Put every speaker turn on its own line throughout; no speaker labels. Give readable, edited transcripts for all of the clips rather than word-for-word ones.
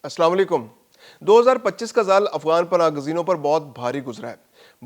السلام علیکم۔ 2025 کا سال افغان پناہ گزینوں پر بہت بھاری گزرا ہے۔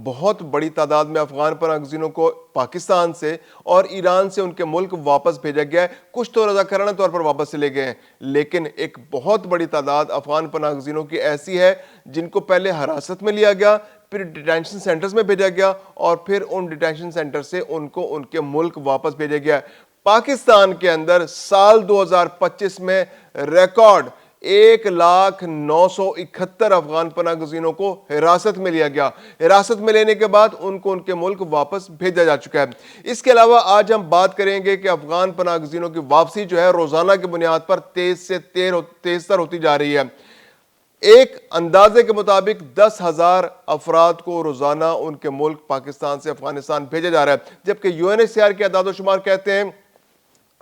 بہت بڑی تعداد میں افغان پناہ گزینوں کو پاکستان سے اور ایران سے ان کے ملک واپس بھیجا گیا ہے۔ کچھ تو رضاکارانہ طور پر واپس چلے گئے ہیں، لیکن ایک بہت بڑی تعداد افغان پناہ گزینوں کی ایسی ہے جن کو پہلے حراست میں لیا گیا، پھر ڈیٹینشن سینٹرز میں بھیجا گیا اور پھر ان ڈیٹینشن سینٹر سے ان کو ان کے ملک واپس بھیجا گیا۔ پاکستان کے اندر سال 2025 میں ریکارڈ 1,0971 افغان پناہ گزینوں کو حراست میں لیا گیا۔ حراست میں لینے کے بعد ان کو ان کے ملک واپس بھیجا جا چکا ہے۔ اس کے علاوہ آج ہم بات کریں گے کہ افغان پناہ گزینوں کی واپسی جو ہے روزانہ کی بنیاد پر تیز تر ہوتی جا رہی ہے۔ ایک اندازے کے مطابق 10,000 افراد کو روزانہ ان کے ملک پاکستان سے افغانستان بھیجا جا رہا ہے، جبکہ UNHCR کے اعداد و شمار کہتے ہیں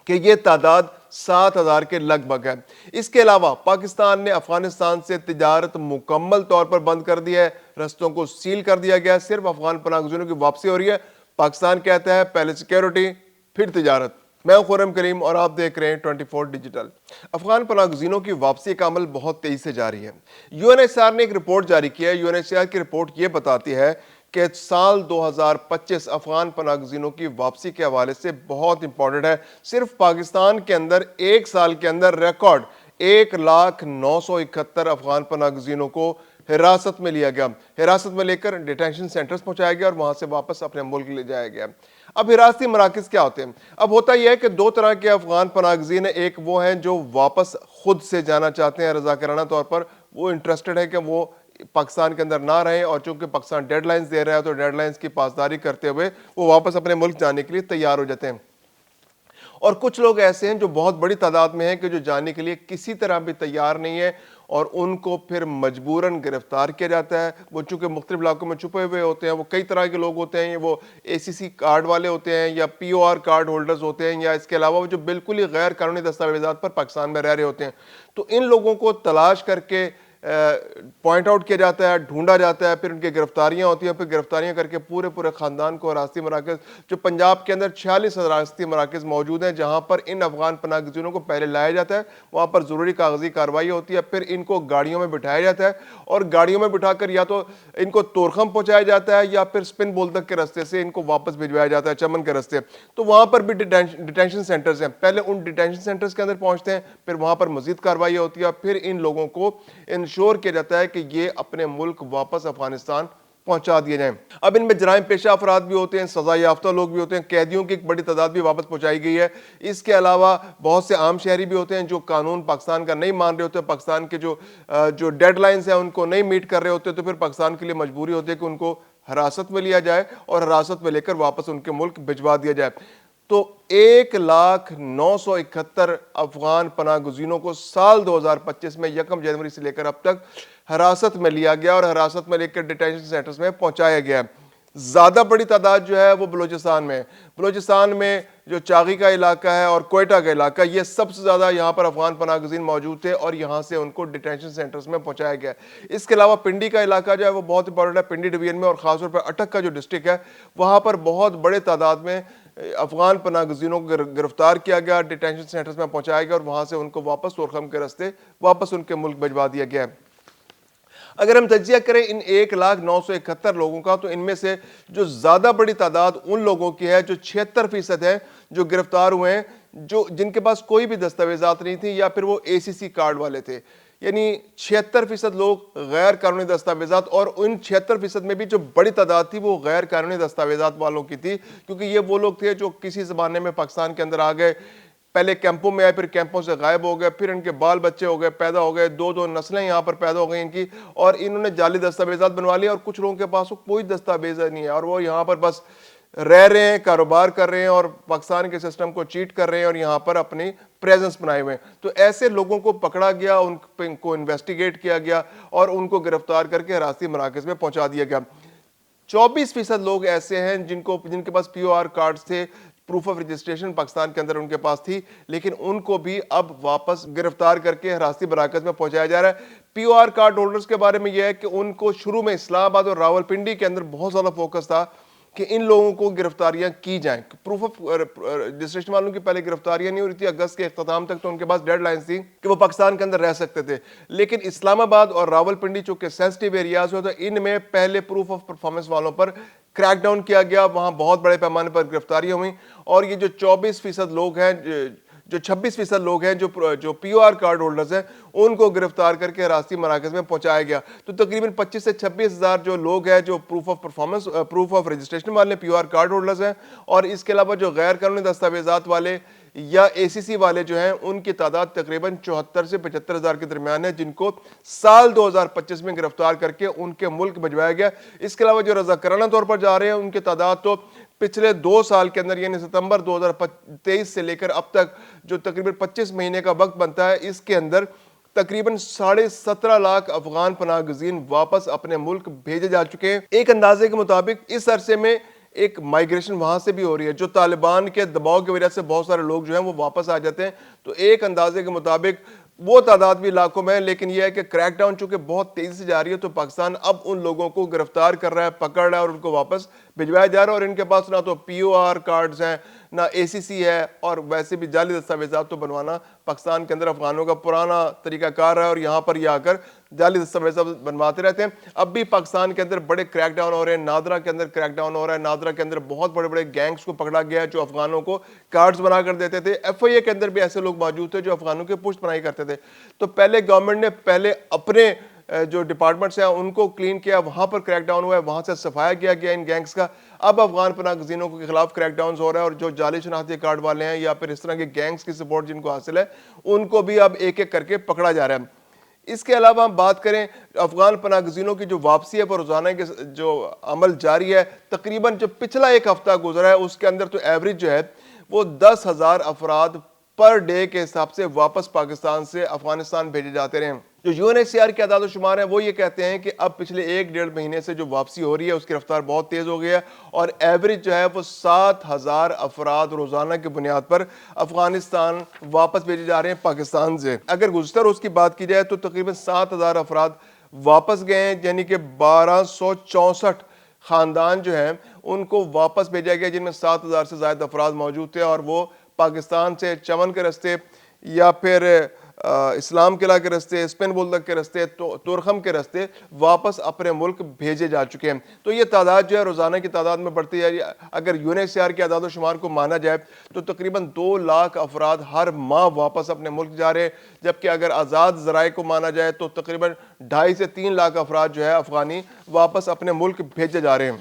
کہ یہ تعداد 7,000 کے لگ بھگ ہے۔ اس کے علاوہ پاکستان نے افغانستان سے تجارت مکمل طور پر بند کر دی ہے، رستوں کو سیل کر دیا گیا ہے، صرف افغان پناہ گزینوں کی واپسی ہو رہی ہے۔ پاکستان کہتا ہے پہلے سیکیورٹی پھر تجارت۔ میں ہوں خرم کریم اور آپ دیکھ رہے ہیں 24 ڈیجیٹل۔ افغان پناہ گزینوں کی واپسی کا عمل بہت تیزی سے جاری ہے۔ UNHCR نے ایک رپورٹ جاری کی ہے۔ UNHCR کی رپورٹ یہ بتاتی ہے کہ سال 2025 افغان پناہ گزینوں کی واپسی کے حوالے سے بہت امپورٹنٹ ہے۔ صرف پاکستان کے اندر ایک سال کے اندر ریکارڈ 1,0971 افغان پناہ گزینوں کو حراست میں لیا گیا، حراست میں لے کر ڈیٹینشن سینٹرز پہنچایا گیا اور وہاں سے واپس اپنے ملک لے جایا گیا۔ اب حراستی مراکز کیا ہوتے ہیں؟ اب ہوتا یہ ہے کہ دو طرح کے افغان پناہ گزین ہیں۔ ایک وہ ہیں جو واپس خود سے جانا چاہتے ہیں رضاکارانہ طور پر، وہ انٹرسٹڈ ہے کہ وہ پاکستان کے اندر نہ رہیں، اور چونکہ پاکستان ڈیڈ لائنز دے رہا ہے تو ڈیڈ لائنز کی پاسداری کرتے ہوئے وہ واپس اپنے ملک جانے کے لیے تیار ہو جاتے ہیں۔ اور کچھ لوگ ایسے ہیں جو بہت بڑی تعداد میں ہیں کہ جو جانے کے لیے کسی طرح بھی تیار نہیں ہے، اور ان کو پھر مجبوراً گرفتار کیا جاتا ہے۔ وہ چونکہ مختلف علاقوں میں چھپے ہوئے ہوتے ہیں، وہ کئی طرح کے لوگ ہوتے ہیں، وہ ACC کارڈ والے ہوتے ہیں یا POR کارڈ ہولڈرز ہوتے ہیں، یا اس کے علاوہ وہ جو بالکل ہی غیر قانونی دستاویزات پر پاکستان میں رہ رہے ہوتے ہیں۔ تو ان لوگوں کو تلاش کر کے پوائنٹ آؤٹ کیا جاتا ہے، ڈھونڈا جاتا ہے، پھر ان کی گرفتاریاں ہوتی ہیں، پھر گرفتاریاں کر کے پورے خاندان کو حراستی مراکز، جو پنجاب کے اندر 46 حراستی مراکز موجود ہیں جہاں پر ان افغان پناہ گزینوں کو پہلے لایا جاتا ہے، وہاں پر ضروری کاغذی کارروائی ہوتی ہے، پھر ان کو گاڑیوں میں بٹھایا جاتا ہے اور گاڑیوں میں بٹھا کر یا تو ان کو تورخم پہنچایا جاتا ہے یا پھر سپن بولدک کے راستے سے ان کو واپس بھجوایا جاتا ہے، چمن کے راستے۔ تو وہاں پر بھی ڈیٹینشن سینٹرز ہیں، پہلے ان ڈیٹینشن سینٹرز کے اندر پہنچتے ہیں، پھر وہاں پر مزید کارروائی ہوتی ہے، پھر ان لوگوں کو انشور کیا جاتا ہے کہ یہ اپنے ملک واپس افغانستان پہنچا دیے جائیں۔ اب ان میں جرائم پیشہ افراد بھی ہوتے ہیں، سزا یافتہ لوگ بھی ہوتے ہیں، قیدیوں کی ایک بڑی تعداد بھی واپس پہنچائی گئی ہے۔ اس کے علاوہ بہت سے عام شہری بھی ہوتے ہیں جو قانون پاکستان کا نہیں مان رہے ہوتے، پاکستان کے جو ڈیڈ لائنز ہیں ان کو نہیں میٹ کر رہے ہوتے، تو پھر پاکستان کے لیے مجبوری ہوتی ہے کہ ان کو حراست میں لیا جائے اور حراست میں لے کر واپس ان کے ملک بھجوا دیا جائے۔ تو 1,0971 افغان پناہ گزینوں کو سال 2025 میں 1 جنوری سے لے کر اب تک حراست میں لیا گیا اور حراست میں لے کر ڈیٹینشن سینٹرز میں پہنچایا گیا ہے۔ زیادہ بڑی تعداد جو ہے وہ بلوچستان میں ہے۔ بلوچستان میں جو چاغی کا علاقہ ہے اور کوئٹہ کا علاقہ، یہ سب سے زیادہ یہاں پر افغان پناہ گزین موجود تھے اور یہاں سے ان کو ڈیٹینشن سینٹرز میں پہنچایا گیا ہے۔ اس کے علاوہ پنڈی کا علاقہ جو ہے وہ بہت امپورٹنٹ ہے۔ پنڈی ڈویژن میں اور خاص طور پر اٹک کا جو ڈسٹرکٹ ہے، وہاں پر بہت بڑے تعداد میں افغان پناہ گزینوں کو گرفتار کیا گیا، ڈیٹینشن سینٹرز میں پہنچایا گیا اور وہاں سے ان کو واپس تورخم کے راستے واپس ان کے ملک بھجوا دیا گیا ہے۔ اگر ہم تجزیہ کریں ان 1,0971 لوگوں کا، تو ان میں سے جو زیادہ بڑی تعداد ان لوگوں کی ہے جو 76% ہیں جو گرفتار ہوئے ہیں، جن کے پاس کوئی بھی دستاویزات نہیں تھی یا پھر وہ ACC کارڈ والے تھے، یعنی 76% لوگ غیر قانونی دستاویزات، اور ان 76% میں بھی جو بڑی تعداد تھی وہ غیر قانونی دستاویزات والوں کی تھی، کیونکہ یہ وہ لوگ تھے جو کسی زمانے میں پاکستان کے اندر آ گئے، پہلے کیمپوں میں آئے، پھر کیمپوں سے غائب ہو گئے، پھر ان کے بال بچے ہو گئے، پیدا ہو گئے، دو نسلیں یہاں پر پیدا ہو گئی ان کی، اور انہوں نے جعلی دستاویزات بنوا لیا، اور کچھ لوگوں کے پاس کوئی دستاویز نہیں ہے اور وہ یہاں پر بس رہ رہے ہیں، کاروبار کر رہے ہیں اور پاکستان کے سسٹم کو چیٹ کر رہے ہیں اور یہاں پر اپنی پریزنس بنائے ہوئے ہیں۔ تو ایسے لوگوں کو پکڑا گیا، ان کو انویسٹیگیٹ کیا گیا اور ان کو گرفتار کر کے حراستی مراکز میں پہنچا دیا گیا۔ 24% لوگ ایسے ہیں جن کے پاس POR کارڈز تھے، پروف آف رجسٹریشن پاکستان کے اندر ان کے پاس تھی، لیکن ان کو بھی اب واپس گرفتار کر کے حراستی مراکز میں پہنچایا جا رہا ہے۔ POR کارڈ ہولڈرز کے بارے میں یہ ہے کہ ان کو شروع میں اسلام آباد اور راولپنڈی کے اندر بہت زیادہ فوکس تھا کہ ان لوگوں کو گرفتاریاں کی جائیں. پروف آف رجسٹریشن والوں کی پہلے گرفتاریاں نہیں ہو رہی تھی اگست کے اختتام تک, تو ان کے پاس ڈیڈ لائنز تھی کہ وہ پاکستان کے اندر رہ سکتے تھے. لیکن اسلام آباد اور راول پنڈی چونکہ سینسٹیو ایریاز ہوتے ہیں, ان میں پہلے پروف آف پرفارمنس والوں پر کریک ڈاؤن کیا گیا, وہاں بہت بڑے پیمانے پر گرفتاریاں ہوئیں. اور یہ جو 24% لوگ ہیں, جو 26% لوگ ہیں جو پی او آر کارڈ ہولڈرز ہیں, ان کو گرفتار کر کے حراستی مراکز میں پہنچایا گیا. تو تقریباً 25 سے 26 ہزار جو لوگ ہیں جو proof of performance, proof of registration والے پی او آر کارڈ ہولڈرز ہیں, اور اس کے علاوہ جو غیر قانونی دستاویزات والے یا اے سی سی والے جو ہیں, ان کی تعداد تقریباً 74 سے 75 ہزار کے درمیان ہے, جن کو سال 2025 میں گرفتار کر کے ان کے ملک بھجوایا گیا. اس کے علاوہ جو رضاکارانہ طور پر جا رہے ہیں, ان کی تعداد تو پچھلے 2 سال کے اندر یعنی ستمبر 2023 سے لے کر اب تک جو تقریباً 25 مہینے کا وقت بنتا ہے, اس کے اندر تقریباً 17.5 لاکھ افغان پناہ گزین واپس اپنے ملک بھیجے جا چکے ہیں. ایک اندازے کے مطابق اس عرصے میں ایک مائیگریشن وہاں سے بھی ہو رہی ہے, جو طالبان کے دباؤ کی وجہ سے بہت سارے لوگ جو ہیں وہ واپس آ جاتے ہیں. تو ایک اندازے کے مطابق وہ تعداد بھی لاکھوں میں ہے, لیکن یہ ہے کہ کریک ڈاؤن چونکہ بہت تیزی سے جاری ہے, تو پاکستان اب ان لوگوں کو گرفتار کر رہا ہے, پکڑ رہا ہے اور ان کو واپس بھجوایا جا رہا ہے. اور ان کے پاس نہ تو پی او آر کارڈز ہیں, نہ اے سی سی ہے, اور ویسے بھی جعلی دستاویزات تو بنوانا پاکستان کے اندر افغانوں کا پرانا طریقہ کار ہے, اور یہاں پر یہ آ کر جعلی دستاویزات بنواتے رہتے ہیں. اب بھی پاکستان کے اندر بڑے کریک ڈاؤن ہو رہے ہیں, نادرا کے اندر کریک ڈاؤن ہو رہا ہے. نادرا کے اندر بہت بڑے بڑے گینگز کو پکڑا گیا ہے جو افغانوں کو کارڈز بنا کر دیتے تھے. ایف آئی اے کے اندر بھی ایسے لوگ موجود تھے جو افغانوں کی پشت پناہی کرتے تھے. تو پہلے گورنمنٹ نے پہلے اپنے جو ڈپارٹمنٹس ہیں ان کو کلین کیا, وہاں پر کریک ڈاؤن ہوا ہے, وہاں سے صفایا کیا گیا ان گینگز کا. اب افغان پناہ گزینوں کے خلاف کریک ڈاؤنز ہو رہا ہے, اور جو جعلی شناختی کارڈ والے ہیں یا پھر اس طرح کے گینگز کی سپورٹ جن کو حاصل ہے, ان کو بھی اب ایک ایک کر کے پکڑا جا رہا ہے. اس کے علاوہ ہم بات کریں افغان پناہ گزینوں کی جو واپسی ہے, پر روزانہ کے جو عمل جاری ہے, تقریباً جو پچھلا ایک ہفتہ گزرا ہے اس کے اندر تو ایوریج جو ہے وہ 10,000 افراد پر ڈے کے حساب سے واپس پاکستان سے افغانستان بھیجے جاتے رہے ہیں. جو U N H C R کے اعداد و شمار ہیں وہ یہ کہتے ہیں کہ اب پچھلے 1-1.5 مہینے سے جو واپسی ہو رہی ہے اس کی رفتار بہت تیز ہو گئی ہے, اور ایوریج جو ہے وہ 7,000 افراد روزانہ کی بنیاد پر افغانستان واپس بھیجے جا رہے ہیں پاکستان سے. اگر گزشتہ روز کی بات کی جائے تو تقریباً 7,000 افراد واپس گئے ہیں, یعنی کہ 1264 خاندان جو ہیں ان کو واپس بھیجا گیا, جن میں 7,000 سے زائد افراد موجود تھے, اور وہ پاکستان سے چمن کے رستے یا پھر اسلام قلعہ کے رستے, اسپن بولدک کے رستے, تورخم کے رستے واپس اپنے ملک بھیجے جا چکے ہیں. تو یہ تعداد جو ہے روزانہ کی تعداد میں بڑھتی ہے. اگر U N H C R کے اعداد و شمار کو مانا جائے تو تقریباً 2 لاکھ افراد ہر ماہ واپس اپنے ملک جا رہے ہیں, جبکہ اگر آزاد ذرائع کو مانا جائے تو تقریباً 2.5 سے 3 لاکھ افراد جو ہے افغانی واپس اپنے ملک بھیجے جا رہے ہیں.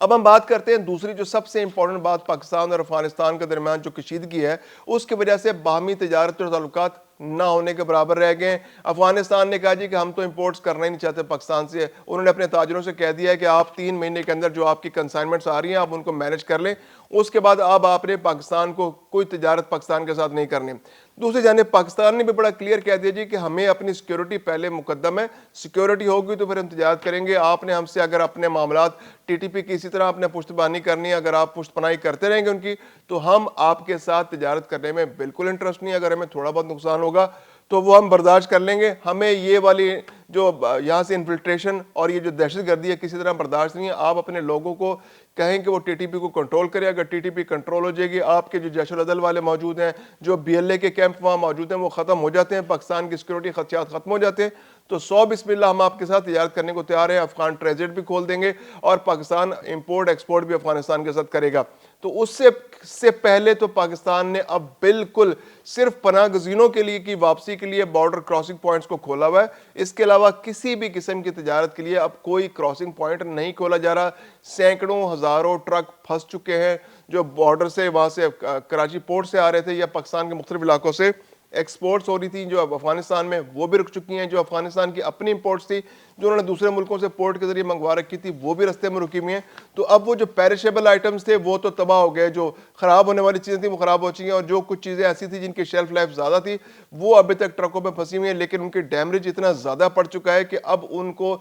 اب ہم بات کرتے ہیں دوسری جو سب سے امپورٹنٹ بات پاکستان اور افغانستان کے درمیان جو کشیدگی ہے, اس کی وجہ سے باہمی تجارت اور تعلقات نہ ہونے کے برابر رہ گئے ہیں. افغانستان نے کہا جی کہ ہم تو امپورٹس کرنا ہی نہیں چاہتے پاکستان سے. انہوں نے اپنے تاجروں سے کہہ دیا ہے کہ آپ 3 مہینے کے اندر جو آپ کی کنسائنمنٹس آ رہی ہیں آپ ان کو مینج کر لیں, اس کے بعد اب آپ نے پاکستان کو کوئی تجارت پاکستان کے ساتھ نہیں کرنی. دوسری جانب پاکستان نے بھی بڑا کلیئر کہہ دیا جی کہ ہمیں اپنی سیکیورٹی پہلے مقدم ہے, سیکیورٹی ہوگی تو پھر ہم تجارت کریں گے. آپ نے ہم سے اگر اپنے معاملات ٹی ٹی پی کی اسی طرح اپنے پشت بانی کرنی ہے, اگر آپ پشت پناہی کرتے رہیں گے ان کی, تو ہم آپ کے ساتھ تجارت کرنے میں بالکل انٹرسٹ نہیں ہے. اگر ہمیں تھوڑا بہت نقصان ہوگا تو وہ ہم برداشت کر لیں گے. ہمیں یہ والی جو یہاں سے انفلٹریشن اور یہ جو دہشت گردی ہے کسی طرح برداشت نہیں ہے. آپ اپنے لوگوں کو کہیں کہ وہ ٹی ٹی پی کو کنٹرول کرے. اگر ٹی ٹی پی کنٹرول ہو جائے گی, آپ کے جو جیش العدل والے موجود ہیں, جو بی ایل اے کے کیمپ وہاں موجود ہیں, وہ ختم ہو جاتے ہیں, پاکستان کی سیکورٹی خدشات ختم ہو جاتے ہیں, تو 100 بسم اللہ ہم آپ کے ساتھ تجارت کرنے کو تیار ہیں. افغان ٹریزٹ بھی کھول دیں گے اور پاکستان امپورٹ ایکسپورٹ بھی افغانستان کے ساتھ کرے گا. تو اس سے پہلے تو پاکستان نے اب بالکل صرف پناہ گزینوں کے لیے کی واپسی کے لیے بارڈر کراسنگ پوائنٹس کو کھولا ہوا ہے. اس کے علاوہ کسی بھی قسم کی تجارت کے لیے اب کوئی کراسنگ پوائنٹ نہیں کھولا جا رہا. سینکڑوں ہزاروں ٹرک پھنس چکے ہیں جو بارڈر سے, وہاں سے کراچی پورٹ سے آ رہے تھے یا پاکستان کے مختلف علاقوں سے ایکسپورٹس ہو رہی تھی جو اب افغانستان میں, وہ بھی رک چکی ہیں. جو افغانستان کی اپنی امپورٹس تھی جو انہوں نے دوسرے ملکوں سے پورٹ کے ذریعے منگوا رکھی تھی, وہ بھی رستے میں رکی ہوئی ہیں. تو اب وہ جو پیرشیبل آئٹمز تھے وہ تو تباہ ہو گئے, جو خراب ہونے والی چیزیں تھیں وہ خراب ہو چکی ہیں, اور جو کچھ چیزیں ایسی تھیں جن کی شیلف لائف زیادہ تھی وہ ابھی تک ٹرکوں میں پھنسی ہوئی ہیں, لیکن ان کی ڈیمیج اتنا زیادہ پڑ چکا ہے کہ اب ان کو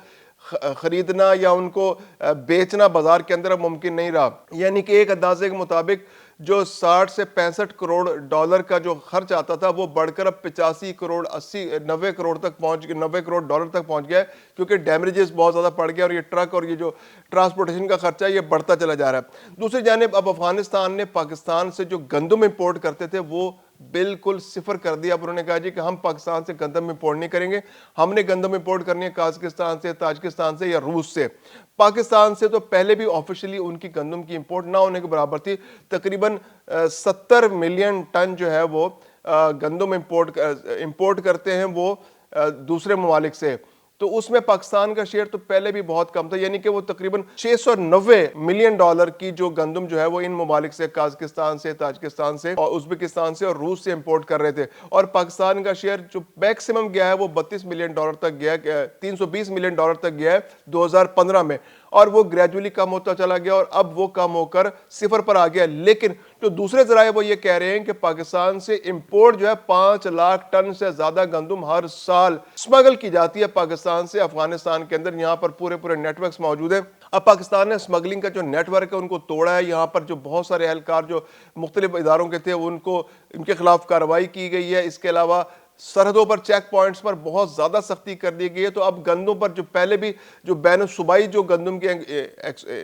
خریدنا یا ان کو بیچنا بازار کے اندر اب ممکن نہیں رہا. یعنی کہ ایک اندازے کے مطابق جو 60 سے 65 کروڑ ڈالر کا جو خرچ آتا تھا وہ بڑھ کر اب 85 کروڑ 90 کروڑ تک پہنچ 90 کروڑ ڈالر تک پہنچ گیا ہے، کیونکہ ڈیمیجز بہت زیادہ پڑ گیا اور یہ ٹرک اور یہ جو ٹرانسپورٹیشن کا خرچہ ہے یہ بڑھتا چلا جا رہا ہے۔ دوسری جانب اب افغانستان نے پاکستان سے جو گندم امپورٹ کرتے تھے وہ بالکل صفر کر دیا۔ اب انہوں نے کہا جی کہ ہم پاکستان سے گندم امپورٹ نہیں کریں گے، ہم نے گندم امپورٹ کرنی ہے قازقستان سے، تاجکستان سے یا روس سے۔ پاکستان سے تو پہلے بھی آفیشلی ان کی گندم کی امپورٹ نہ ہونے کے برابر تھی، تقریباً 70 ملین ٹن جو ہے وہ گندم امپورٹ کرتے ہیں وہ دوسرے ممالک سے، تو اس میں پاکستان کا شیئر تو پہلے بھی بہت کم تھا، یعنی کہ وہ تقریباً 690 ملین ڈالر کی جو گندم جو ہے وہ ان ممالک سے، قازقستان سے، تاجکستان سے اور ازبکستان سے اور روس سے امپورٹ کر رہے تھے، اور پاکستان کا شیئر جو میکسیمم گیا ہے وہ 32 ملین ڈالر تک گیا ہے، 320 ملین ڈالر تک گیا ہے 2015 میں، اور وہ گریجولی کم ہوتا چلا گیا اور اب وہ کم ہو کر صفر پر آ گیا۔ لیکن جو دوسرے ذرائع وہ یہ کہہ رہے ہیں کہ پاکستان سے امپورٹ جو ہے 5 لاکھ ٹن سے زیادہ گندم ہر سال سمگل کی جاتی ہے پاکستان سے افغانستان کے اندر، یہاں پر پورے نیٹ ورکس موجود ہیں۔ اب پاکستان نے سمگلنگ کا جو نیٹ ورک ہے ان کو توڑا ہے، یہاں پر جو بہت سارے اہلکار جو مختلف اداروں کے تھے ان کے خلاف کارروائی کی گئی ہے، اس کے علاوہ سرحدوں پر چیک پوائنٹس پر بہت زیادہ سختی کر دی گئی ہے۔ تو اب گندم پر جو پہلے بھی جو بین الصوبائی جو گندم کی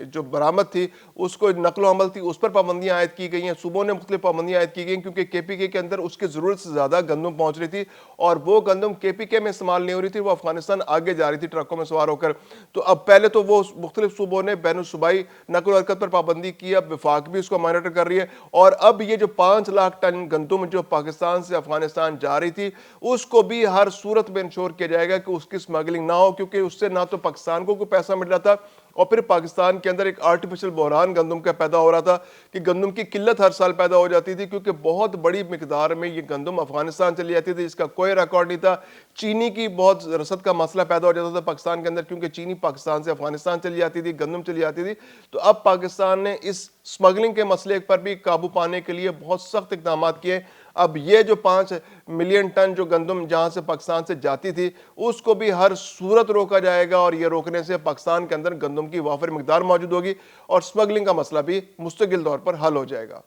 جو برآمد تھی اس کو نقل و حمل تھی اس پر پابندیاں عائد کی گئی ہیں، صوبوں نے مختلف پابندیاں عائد کی گئی ہیں، کیونکہ کے پی کے اندر اس کی ضرورت سے زیادہ گندم پہنچ رہی تھی اور وہ گندم کے پی کے میں استعمال نہیں ہو رہی تھی، وہ افغانستان آگے جا رہی تھی ٹرکوں میں سوار ہو کر۔ تو اب پہلے تو وہ مختلف صوبوں نے بین الصوبائی نقل و حرکت پر پابندی کی، اب وفاق بھی اس کو مانیٹر کر رہی ہے، اور اب یہ جو 5 لاکھ ٹن گندم جو پاکستان سے افغانستان جا رہی تھی اس کو بھی ہر صورت میں انشور کیا جائے گا کہ اس کی سمگلنگ نہ ہو، کیونکہ اس سے نہ تو پاکستان کو کوئی پیسہ مل رہا تھا اور پھر پاکستان کے اندر ایک آرٹیفیشل بحران گندم کا پیدا ہو رہا تھا کہ گندم کی قلت ہر سال پیدا ہو جاتی تھی، کیونکہ بہت بڑی مقدار میں یہ گندم افغانستان چلی جاتی تھی، اس کا کوئی ریکارڈ نہیں تھا۔ چینی کی بہت رسد کا مسئلہ پیدا ہو جاتا تھا پاکستان کے اندر، کیونکہ چینی پاکستان سے افغانستان چلی جاتی تھی، گندم چلی جاتی تھی۔ تو اب پاکستان نے اس سمگلنگ کے مسئلے پر بھی قابو پانے کے لیے بہت سخت اقدامات کیے۔ اب یہ جو 5 ملین ٹن جو گندم جہاں سے پاکستان سے جاتی تھی اس کو بھی ہر صورت روکا جائے گا، اور یہ روکنے سے پاکستان کے اندر گندم کی وافر مقدار موجود ہوگی اور سمگلنگ کا مسئلہ بھی مستقل طور پر حل ہو جائے گا۔